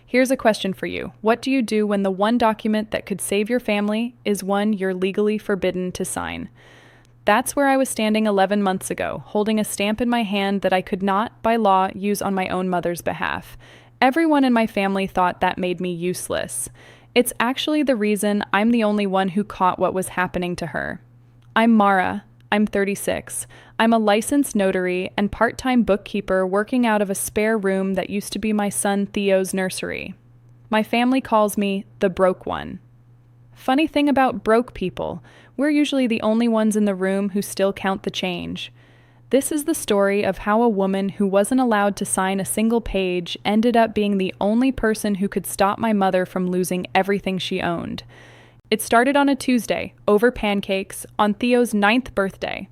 Here's a question for you. What do you do when the one document that could save your family is one you're legally forbidden to sign? That's where I was standing 11 months ago, holding a stamp in my hand that I could not, by law, use on my own mother's behalf. Everyone in my family thought that made me useless. It's actually the reason I'm the only one who caught what was happening to her. I'm Mara. I'm 36. I'm a licensed notary and part-time bookkeeper working out of a spare room that used to be my son Theo's nursery. My family calls me the broke one. Funny thing about broke people, we're usually the only ones in the room who still count the change. This is the story of how a woman who wasn't allowed to sign a single page ended up being the only person who could stop my mother from losing everything she owned. It started on a Tuesday, over pancakes, on Theo's 9th birthday.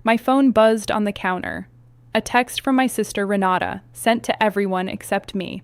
My phone buzzed on the counter. A text from my sister Renata, sent to everyone except me.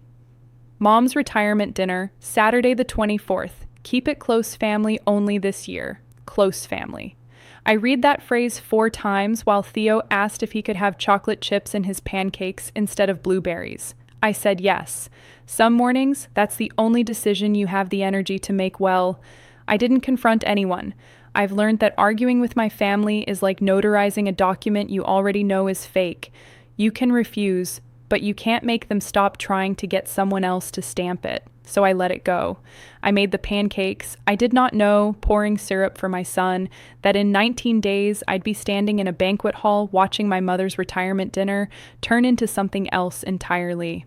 Mom's retirement dinner, Saturday the 24th. Keep it close family only this year. Close family. I read that phrase 4 times while Theo asked if he could have chocolate chips in his pancakes instead of blueberries. I said yes. Some mornings, that's the only decision you have the energy to make well. I didn't confront anyone. I've learned that arguing with my family is like notarizing a document you already know is fake. You can refuse, but you can't make them stop trying to get someone else to stamp it. So I let it go. I made the pancakes. I did not know, pouring syrup for my son, that in 19 days I'd be standing in a banquet hall watching my mother's retirement dinner turn into something else entirely.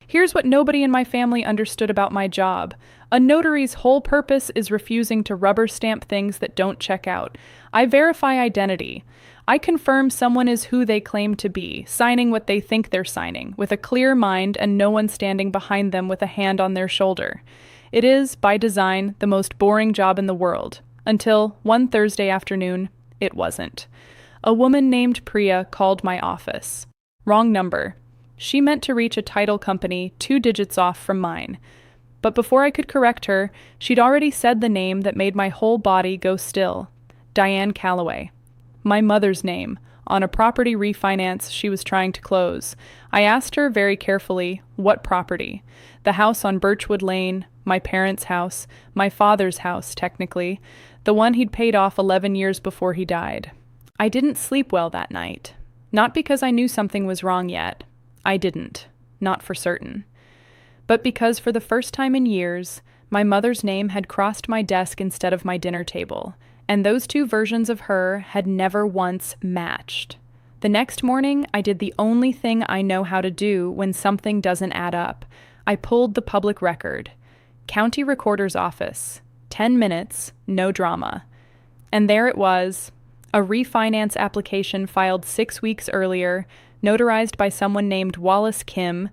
Here's what nobody in my family understood about my job. A notary's whole purpose is refusing to rubber stamp things that don't check out. I verify identity. I confirm someone is who they claim to be, signing what they think they're signing, with a clear mind and no one standing behind them with a hand on their shoulder. It is, by design, the most boring job in the world. Until, one Thursday afternoon, it wasn't. A woman named Priya called my office. Wrong number. She meant to reach a title company 2 digits off from mine. But before I could correct her, she'd already said the name that made my whole body go still. Diane Calloway. My mother's name, on a property refinance she was trying to close. I asked her very carefully, what property? The house on Birchwood Lane, my parents' house, my father's house, technically, the one he'd paid off 11 years before he died. I didn't sleep well that night. Not because I knew something was wrong yet. I didn't. Not for certain. But because for the first time in years, my mother's name had crossed my desk instead of my dinner table, and those 2 versions of her had never once matched. The next morning, I did the only thing I know how to do when something doesn't add up. I pulled the public record. County Recorder's Office. 10 minutes, no drama. And there it was, a refinance application filed 6 weeks earlier, notarized by someone named Wallace Kim,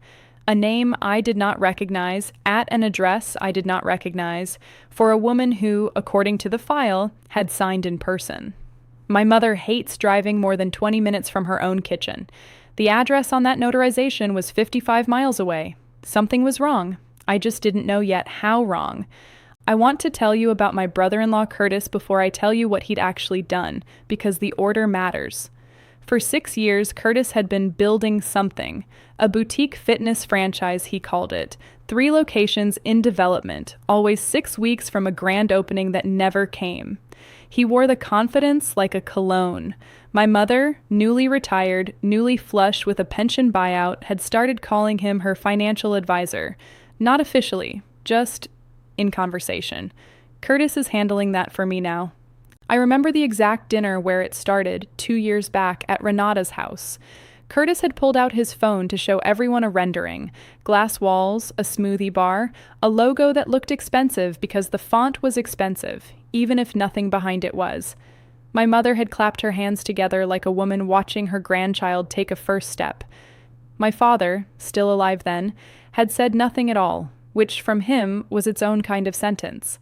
a name I did not recognize, at an address I did not recognize, for a woman who, according to the file, had signed in person. My mother hates driving more than 20 minutes from her own kitchen. The address on that notarization was 55 miles away. Something was wrong. I just didn't know yet how wrong. I want to tell you about my brother-in-law Curtis before I tell you what he'd actually done, because the order matters. For 6 years, Curtis had been building something, a boutique fitness franchise, he called it, 3 locations in development, always 6 weeks from a grand opening that never came. He wore the confidence like a cologne. My mother, newly retired, newly flush with a pension buyout, had started calling him her financial advisor. Not officially, just in conversation. Curtis is handling that for me now. I remember the exact dinner where it started, 2 years back, at Renata's house. Curtis had pulled out his phone to show everyone a rendering. Glass walls, a smoothie bar, a logo that looked expensive because the font was expensive, even if nothing behind it was. My mother had clapped her hands together like a woman watching her grandchild take a first step. My father, still alive then, had said nothing at all, which from him was its own kind of sentence.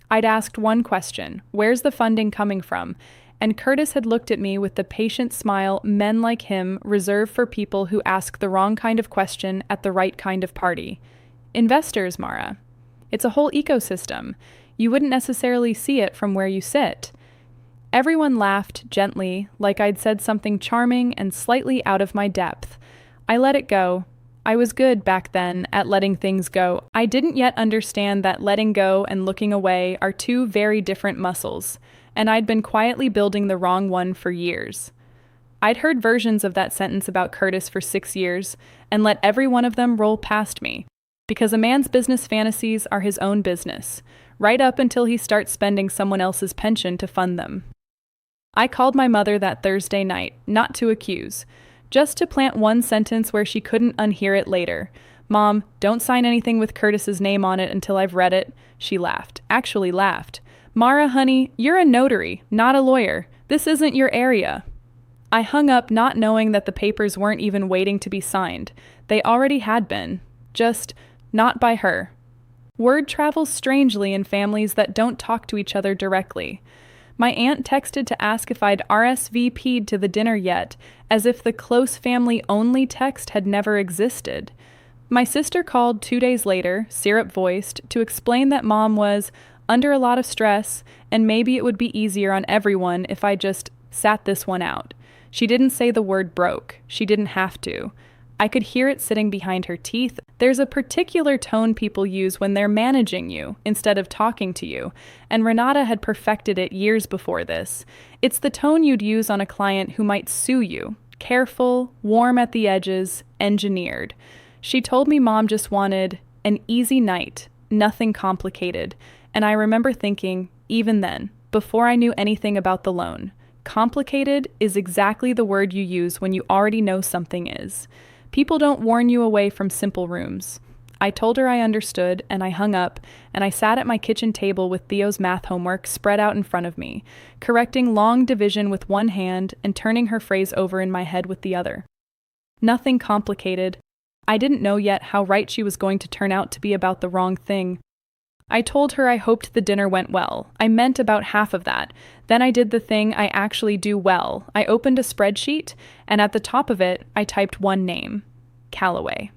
I'd asked one question, where's the funding coming from? And Curtis had looked at me with the patient smile men like him reserve for people who ask the wrong kind of question at the right kind of party. Investors, Mara. It's a whole ecosystem. You wouldn't necessarily see it from where you sit. Everyone laughed gently, like I'd said something charming and slightly out of my depth. I let it go. I was good back then at letting things go. I didn't yet understand that letting go and looking away are two very different muscles, and I'd been quietly building the wrong one for years. I'd heard versions of that sentence about Curtis for 6 years and let every one of them roll past me, because a man's business fantasies are his own business, right up until he starts spending someone else's pension to fund them. I called my mother that Thursday night, not to accuse, just to plant one sentence where she couldn't unhear it later. "Mom, don't sign anything with Curtis's name on it until I've read it." She laughed. Actually laughed. "Mara, honey, you're a notary, not a lawyer. This isn't your area." I hung up not knowing that the papers weren't even waiting to be signed. They already had been. Just not by her. Word travels strangely in families that don't talk to each other directly. My aunt texted to ask if I'd RSVP'd to the dinner yet, as if the close family-only text had never existed. My sister called 2 days later, syrup-voiced, to explain that Mom was under a lot of stress, and maybe it would be easier on everyone if I just sat this one out. She didn't say the word broke. She didn't have to. I could hear it sitting behind her teeth. There's a particular tone people use when they're managing you instead of talking to you, and Renata had perfected it years before this. It's the tone you'd use on a client who might sue you. Careful, warm at the edges, engineered. She told me Mom just wanted an easy night, nothing complicated, and I remember thinking, even then, before I knew anything about the loan, complicated is exactly the word you use when you already know something is. People don't warn you away from simple rooms. I told her I understood, and I hung up, and I sat at my kitchen table with Theo's math homework spread out in front of me, correcting long division with one hand and turning her phrase over in my head with the other. Nothing complicated. I didn't know yet how right she was going to turn out to be about the wrong thing. I told her I hoped the dinner went well. I meant about half of that. Then I did the thing I actually do well. I opened a spreadsheet, and at the top of it, I typed one name: Calloway.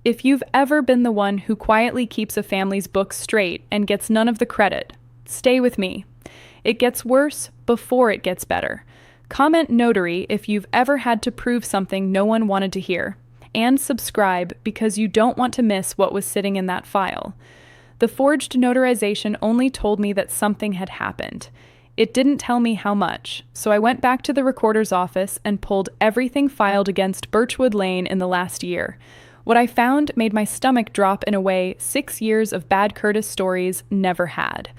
If you've ever been the one who quietly keeps a family's books straight and gets none of the credit, stay with me. It gets worse before it gets better. Comment notary if you've ever had to prove something no one wanted to hear. And subscribe because you don't want to miss what was sitting in that file. The forged notarization only told me that something had happened. It didn't tell me how much, so I went back to the recorder's office and pulled everything filed against Birchwood Lane in the last year. What I found made my stomach drop in a way 6 years of bad Curtis stories never had.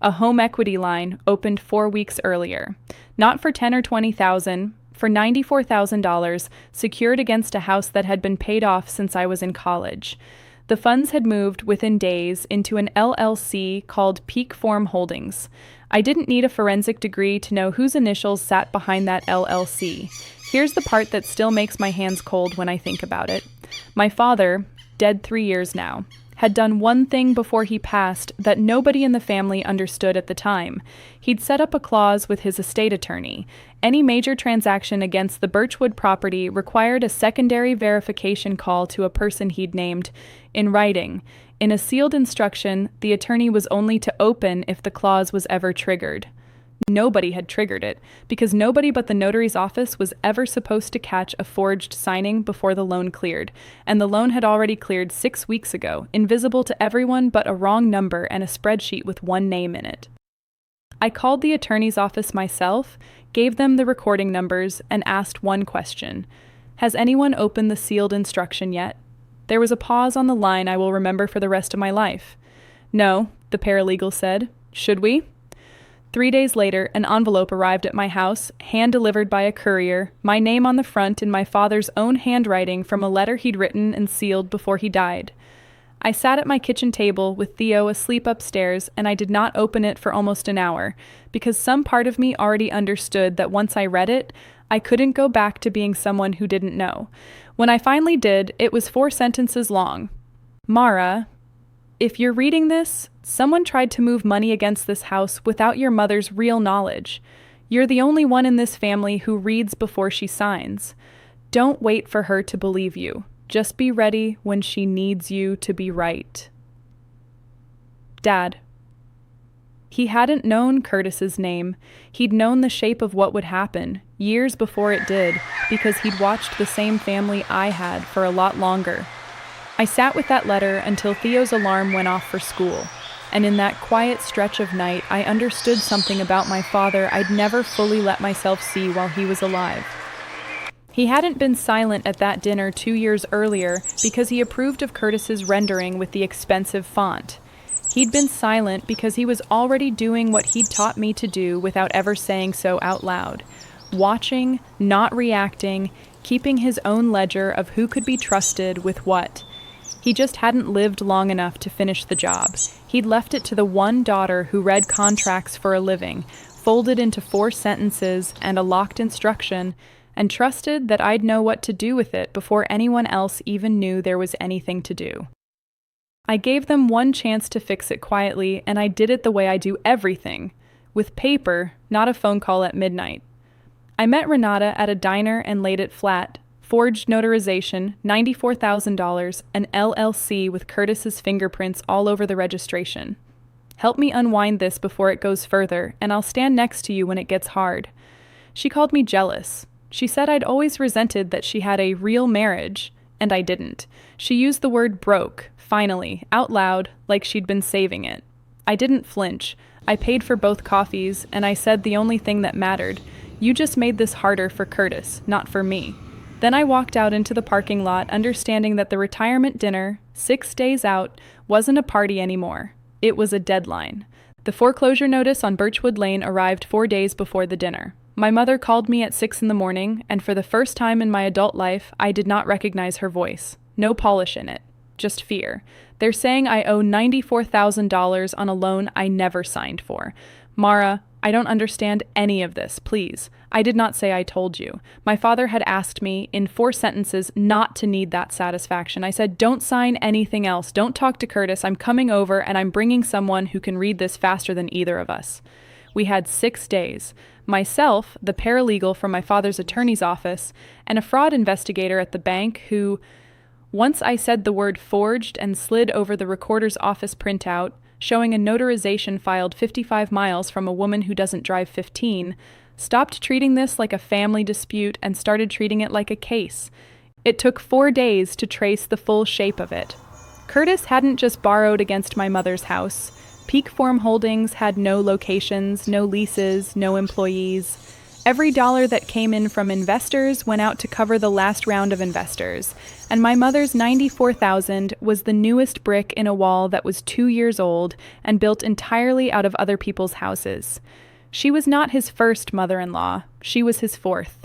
A home equity line opened 4 weeks earlier. Not for $10,000 or $20,000, for $94,000, secured against a house that had been paid off since I was in college. The funds had moved within days into an LLC called Peak Form Holdings. I didn't need a forensic degree to know whose initials sat behind that LLC. Here's the part that still makes my hands cold when I think about it. My father, dead 3 years now, had done one thing before he passed that nobody in the family understood at the time. He'd set up a clause with his estate attorney. Any major transaction against the Birchwood property required a secondary verification call to a person he'd named in writing. In a sealed instruction, the attorney was only to open if the clause was ever triggered. Nobody had triggered it, because nobody but the notary's office was ever supposed to catch a forged signing before the loan cleared, and the loan had already cleared 6 weeks ago, invisible to everyone but a wrong number and a spreadsheet with one name in it. I called the attorney's office myself, gave them the recording numbers, and asked one question. Has anyone opened the sealed instruction yet? There was a pause on the line I will remember for the rest of my life. No, the paralegal said. Should we? 3 days later, an envelope arrived at my house, hand-delivered by a courier, my name on the front in my father's own handwriting from a letter he'd written and sealed before he died. I sat at my kitchen table with Theo asleep upstairs, and I did not open it for almost an hour, because some part of me already understood that once I read it, I couldn't go back to being someone who didn't know. When I finally did, it was 4 sentences long. Mara, if you're reading this, someone tried to move money against this house without your mother's real knowledge. You're the only one in this family who reads before she signs. Don't wait for her to believe you. Just be ready when she needs you to be right. Dad. He hadn't known Curtis's name. He'd known the shape of what would happen. years before it did, because he'd watched the same family I had for a lot longer. I sat with that letter until Theo's alarm went off for school, and in that quiet stretch of night, I understood something about my father I'd never fully let myself see while he was alive. He hadn't been silent at that dinner 2 years earlier because he approved of Curtis's rendering with the expensive font. He'd been silent because he was already doing what he'd taught me to do without ever saying so out loud. Watching, not reacting, keeping his own ledger of who could be trusted with what. He just hadn't lived long enough to finish the job. He'd left it to the one daughter who read contracts for a living, folded into 4 sentences and a locked instruction, and trusted that I'd know what to do with it before anyone else even knew there was anything to do. I gave them one chance to fix it quietly, and I did it the way I do everything, with paper, not a phone call at midnight. I met Renata at a diner and laid it flat. Forged notarization, $94,000, an LLC with Curtis's fingerprints all over the registration. Help me unwind this before it goes further, and I'll stand next to you when it gets hard. She called me jealous. She said I'd always resented that she had a real marriage, and I didn't. She used the word broke, finally, out loud, like she'd been saving it. I didn't flinch. I paid for both coffees, and I said the only thing that mattered. You just made this harder for Curtis, not for me. Then I walked out into the parking lot, understanding that the retirement dinner, 6 days out, wasn't a party anymore. It was a deadline. The foreclosure notice on Birchwood Lane arrived 4 days before the dinner. My mother called me at 6 a.m, and for the first time in my adult life, I did not recognize her voice. No polish in it. Just fear. They're saying I owe $94,000 on a loan I never signed for. Mara, I don't understand any of this, please. I did not say I told you. My father had asked me, in 4 sentences, not to need that satisfaction. I said, don't sign anything else. Don't talk to Curtis. I'm coming over, and I'm bringing someone who can read this faster than either of us. We had 6 days. Myself, the paralegal from my father's attorney's office, and a fraud investigator at the bank who, once I said the word forged and slid over the recorder's office printout, showing a notarization filed 55 miles from a woman who doesn't drive 15, stopped treating this like a family dispute and started treating it like a case. It took 4 days to trace the full shape of it. Curtis hadn't just borrowed against my mother's house. Peak Form Holdings had no locations, no leases, no employees. Every dollar that came in from investors went out to cover the last round of investors, and my mother's $94,000 was the newest brick in a wall that was 2 years old and built entirely out of other people's houses. She was not his first mother-in-law, she was his 4th.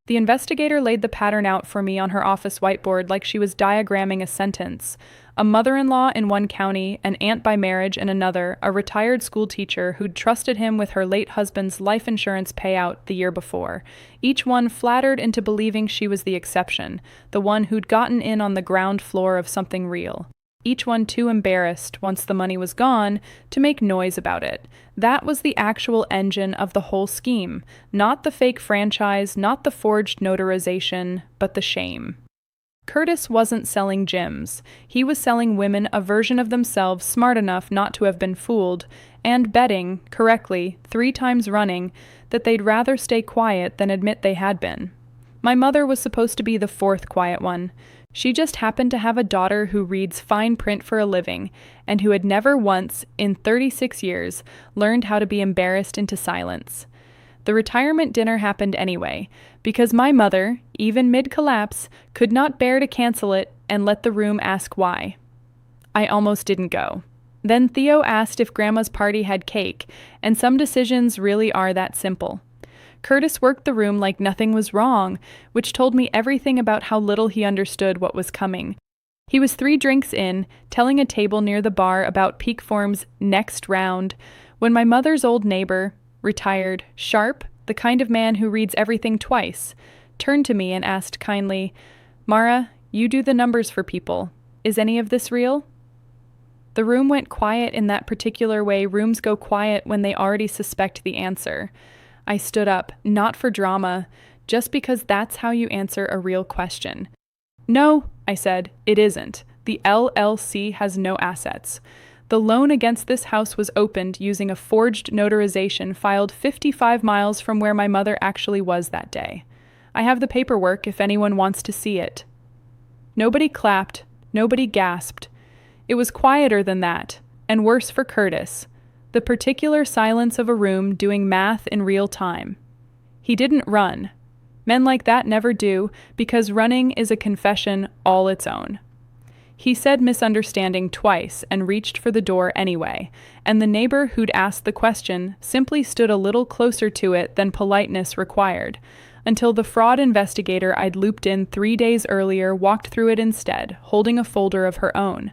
The investigator laid the pattern out for me on her office whiteboard like she was diagramming a sentence. A mother-in-law in one county, an aunt by marriage in another, a retired school teacher who'd trusted him with her late husband's life insurance payout the year before, each one flattered into believing she was the exception, the one who'd gotten in on the ground floor of something real. Each one too embarrassed, once the money was gone, to make noise about it. That was the actual engine of the whole scheme, not the fake franchise, not the forged notarization, but the shame. Curtis wasn't selling gyms. He was selling women a version of themselves smart enough not to have been fooled, and betting, correctly, 3 times running, that they'd rather stay quiet than admit they had been. My mother was supposed to be the 4th quiet one. She just happened to have a daughter who reads fine print for a living, and who had never once, in 36 years, learned how to be embarrassed into silence. The retirement dinner happened anyway, because my mother, even mid-collapse, could not bear to cancel it and let the room ask why. I almost didn't go. Then Theo asked if Grandma's party had cake, and some decisions really are that simple. Curtis worked the room like nothing was wrong, which told me everything about how little he understood what was coming. He was 3 drinks in, telling a table near the bar about Peak Form's next round, when my mother's old neighbor, retired, sharp, the kind of man who reads everything twice, turned to me and asked kindly, "Mara, you do the numbers for people. Is any of this real?" The room went quiet in that particular way rooms go quiet when they already suspect the answer. I stood up, not for drama, just because that's how you answer a real question. "No," I said, "it isn't. The LLC has no assets. The loan against this house was opened using a forged notarization filed 55 miles from where my mother actually was that day. I have the paperwork if anyone wants to see it." Nobody clapped, nobody gasped. It was quieter than that, and worse for Curtis. The particular silence of a room doing math in real time. He didn't run. Men like that never do, because running is a confession all its own. He said misunderstanding twice and reached for the door anyway, and the neighbor who'd asked the question simply stood a little closer to it than politeness required, until the fraud investigator I'd looped in 3 days earlier walked through it instead, holding a folder of her own.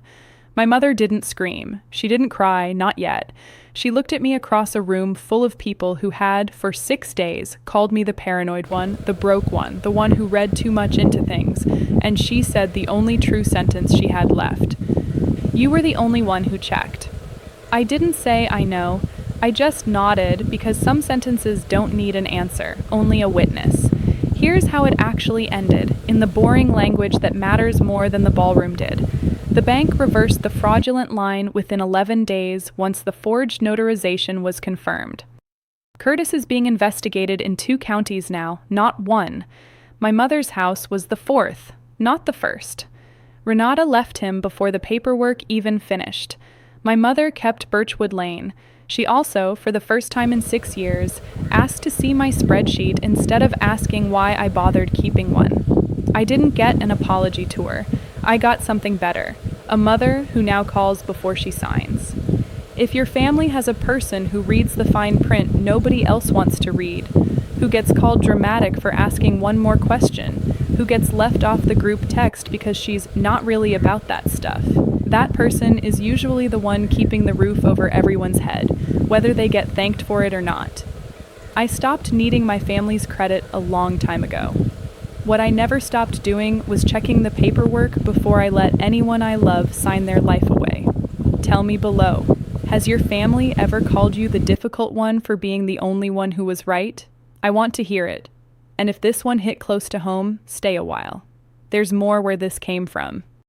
My mother didn't scream. She didn't cry, not yet. She looked at me across a room full of people who had, for 6 days, called me the paranoid one, the broke one, the one who read too much into things, and she said the only true sentence she had left. "You were the only one who checked." I didn't say I know. I just nodded because some sentences don't need an answer, only a witness. Here's how it actually ended, in the boring language that matters more than the ballroom did. The bank reversed the fraudulent line within 11 days once the forged notarization was confirmed. Curtis is being investigated in 2 counties now, not 1. My mother's house was the 4th, not the 1st. Renata left him before the paperwork even finished. My mother kept Birchwood Lane. She also, for the first time in 6 years, asked to see my spreadsheet instead of asking why I bothered keeping one. I didn't get an apology tour. I got something better, a mother who now calls before she signs. If your family has a person who reads the fine print nobody else wants to read, who gets called dramatic for asking one more question, who gets left off the group text because she's not really about that stuff, that person is usually the one keeping the roof over everyone's head, whether they get thanked for it or not. I stopped needing my family's credit a long time ago. What I never stopped doing was checking the paperwork before I let anyone I love sign their life away. Tell me below, has your family ever called you the difficult one for being the only one who was right? I want to hear it. And if this one hit close to home, stay a while. There's more where this came from.